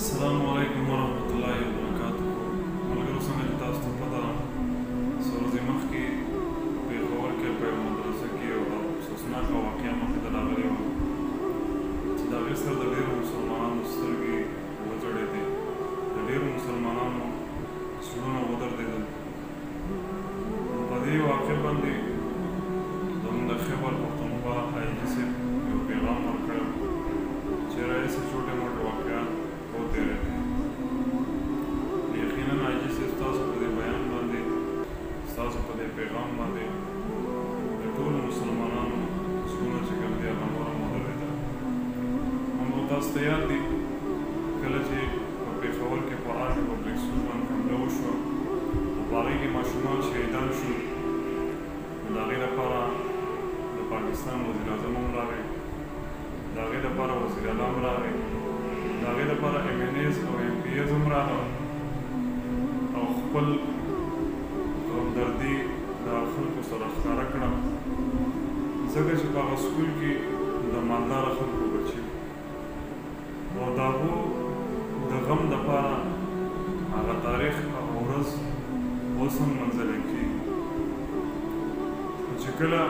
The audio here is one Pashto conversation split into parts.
السلام علیکم ورحمۃ اللہ وبرکاتہ. ملګرو څنګه چې تاسو ته پته ده څو ورځې مخکې پېښور کې په یوه مدرسه کې یوه افسوسناکه واقعه مخې ته راغلې وه چې د هغې سره د ډېرو مسلمانانو سترګې وځړېدې، د ډېرو مسلمانانو زړونه ودرېدل. په دې واقعه باندې زموږ د خیبر پښتونخوا آی جي صاحب یو پیغام ورکړی چې رئیس چھوٹے موٹے واقعات ہوتے رہتے ہیں. یقیناً آئی جی سے ستاسو په دې بیان باندې ستاسو په دې پیغام باندې د ټولو مسلمانانو زړونه چې کوم دي هغه نور هم ودرېدل. همدغه تاسو ته یاد دي کله چې په پېښور کې په آرمي پبلک سکول باندې حمله وشوه او په هغې کې ماشومان شهیدان شو، نو د هغې لپاره د پاکستان وزیر اعظم هم راغی، د هغې دپاره وزیر اعلی هم راغی، د هغې دپاره MNAs او MPAs هم راغله او خپل همدردي د خلکو سره ښکاره کړه، ځکه چې په هغه سکول کې د مالداره خلکو بچي او د هغو د غم دپاره هغه تاریخ هغه ورځ اوس هم منځلی کېږي. چې کله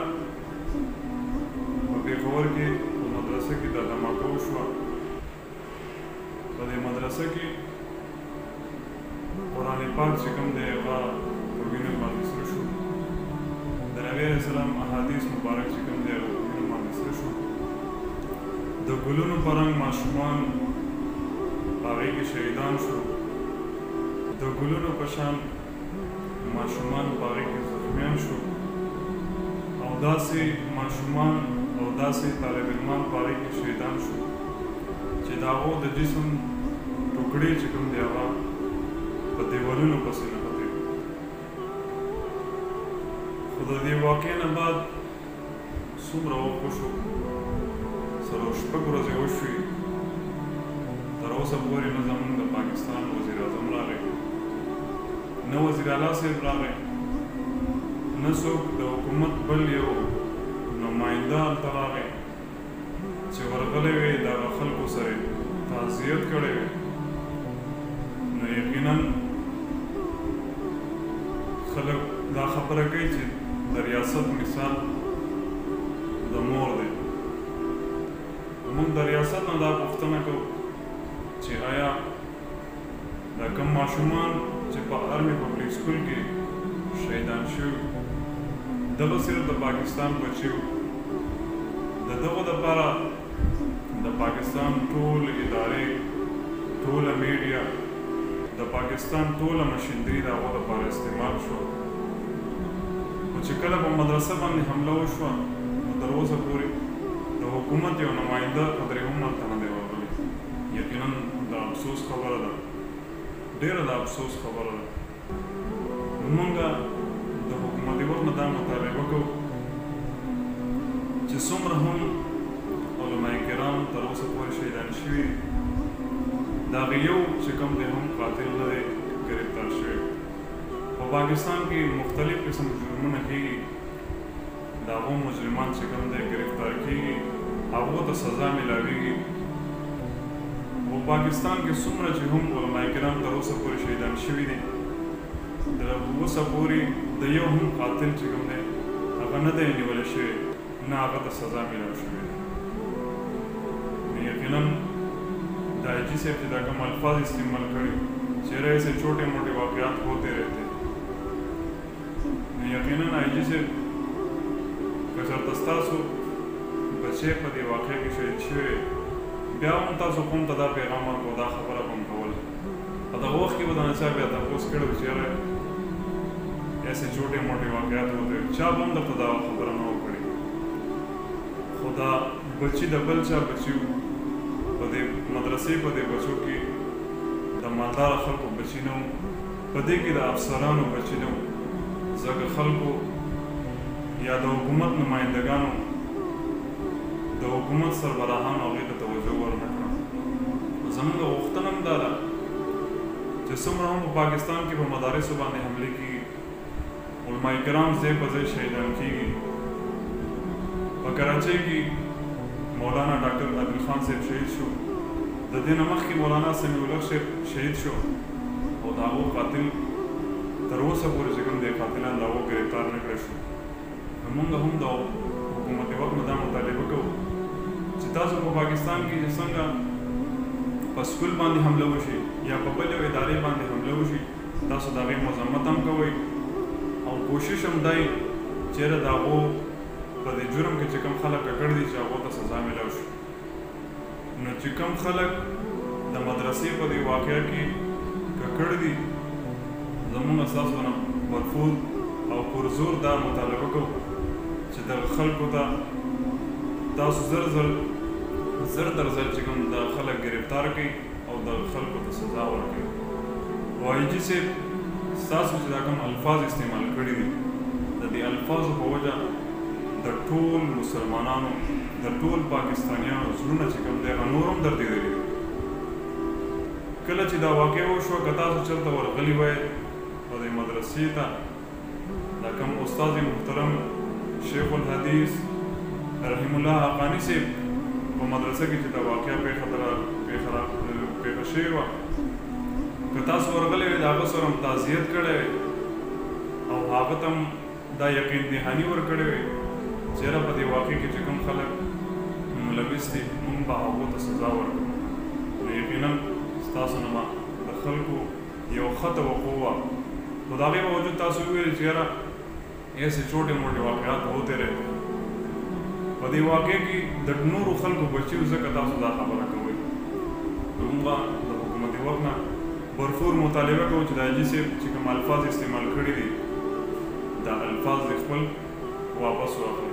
په پېښور کې مدرسه کې د دھماکه وشوه، په دې مدرسه کې قرآن پاک چې کوم دی هغه په وینو باندې سره شو، د نبي علیه السلام احادیث مبارک چې کوم دی هغه په وینو باندې سره شو، د ګلونو په رنګ ماشومان په هغې کې شهیدان شو، د ګلونو په شان ماشومان په هغې کې زخمیان شو او داسې ماشومان او داسې طالب علمان په هغې کې شهیدان شو چې د هغو د جسم ټوکړې چې کوم دی هغه په دیوالونو پسې نښتې. خو د دې واقعې نه بعد څومره وخت وشو، 6 ورځې وشوې، تر اوسه پورې نه زموږ د پاکستان وزیر اعظم راغی، نه وزیر اعلی صاحب راغی، نه څوک د حکومت بل یو نماینده هلته راغی چې ورغلی وي د هغه خلکو سره تعزیت کړی وي. نو یقینا خلک دا خبره کوي چې د ریاست مثال د مور دی. موږ د ریاست نه دا پوښتنه کوو چې آیا دا کوم ماشومان چې په آرمي پبلک سکول کې شهیدان شوي دغه صرف د پاکستان بچي وو، د دغو دپاره د پاکستان ټول ادارې، ټوله میډیا، د پاکستان ټوله مشینري د هغو دپاره استعمال شوه. خو چې کله په مدرسه باندې حمله وشوه نو تر اوسه پورې د حکومت یو نماینده قدرې هم هلته نه دی ورغلی. یقینا د افسوس خبره ده، ډېره د افسوس خبره ده. نو مونږ د حکومتي وخت نه دا مطالبه کوو چې څومره هم علماء کرام تر اوسه پورې شهیدان شوي، د هغې یو چې کوم دی هم قاتل نه دی ګرفتار شوی. په پاکستان کې مختلف قسم جرمونه کېږي، د هغو مجرمان چې کوم دی ګرفتار کېږي، هغو ته سزا میلاویږي. په پاکستان کې څومره چې هم علماء کرام تر اوسه پورې شهیدان شوي دي، د اوسه پورې د یو هم قاتل چې کوم دی هغه نه دی نیولی شوی، نه هغه ته سزا میلاو شوې ده. یقینا د آئی جی صاحب چې دا کوم الفاظ استعمال کړي چې ایسے چھوٹے موٹے واقعات ہوتے رہتے، یقینا آئی جی صاحب که چېرته ستاسو بچی په دې واقعه کې شهید شوی بیا هم تاسو قوم ته دا پیغام ورکړو، دا خبره به هم کوله، په دغه وخت کې به د نه چا بیا تپوس کړی و چې یاره ایسے چھوٹے موٹے واقعات ہوتے، چا به هم درته دا خبره نه وکړي. خو دا بچي د بل چا بچي وو، په دې مدرسې په دې بچو کې د مالداره خلکو بچي نه وو، په دې کې د افسرانو بچي نه وو، ځکه خلکو یا د حکومت نمایندګانو د حکومت سربراهانو هغې ته توجه ورنه کړه. زموږ غوښتنه هم دا ده چې څومره هم په پاکستان کې په مدارسو باندې حملې کېږي، علماء کرام ځای په ځای شهیدان کېږي. په کراچۍ کې مولانا ډاکټر عادل خان صاحب شهید شو، د د دې نه مخکې مولانا سمیع الله صاحب شهید شو او د هغو قاتل تر اوسه پورې چې کوم دی قاتلان د هغو ګرفتار نه کړی شو. نو موږ هم د حکومت وخت نه دا مطالبه کوو چې تاسو په پاکستان کې چې څنګه په سکول باندې حمله وشي یا په بلې ادارې باندې حمله وشي تاسو د هغې مذمت هم کوئ او کوشش هم دی چېرې د هغو په دې جرم کې چې کوم خلک ککړ دي چې هغو ته سزا میلاو شي. نو چې کوم خلک د مدرسې په دې واقعه کې ککړ دي زموږ ستاسو نه مرفوض او پرزور دا مطالبه کوو چې دغه خلکو ته تاسو زر تر زر چې کوم د خلک گرفتار کړئ او دغه خلکو ته سزا ورکړئ. وایي صاحب ستاسو چې دا کوم الفاظ استعمال کړي دي د دې الفاظو په وجه د ټول مسلمانانو د ټول پاکستانیانو زړونه چې کوم دی هغه نور هم دردېدلي دي. کله چې دا واقع وشوه که تاسو چېرته ورغلي وای په دې مدرسې ته دا کوم استاد محترم شیخ الحدیث رحیم الله حقانی صاحب په مدرسه کې چې دا واقعه پېښه شوې وه که تاسو ورغلی وئ د هغه سره هم تعزیت کړی وئ او هغه ته هم دا یقین دهاني ورکړې وئ چېرې په دې واقع کې چې کوم خلک ملوث دي موږ به هغو ته سزا ورکړو. نو یقینا ستاسو نه به د خلکو یو ښه توقع وه خو د هغې باوجود تاسو وویل چې یاره ایسے چھوٹے موٹے واقعات ہوتے رہتے ہیں. په دې واقع کې د نورو خلکو بچیو ځکه تاسو دا خبره کوئ. نو موږ د حکومت وخت نه برفور مطالبه کوو چې د حاجي صاحب چې کوم الفاظ استعمال کړي دي دا الفاظ د خپل واپس واخلي.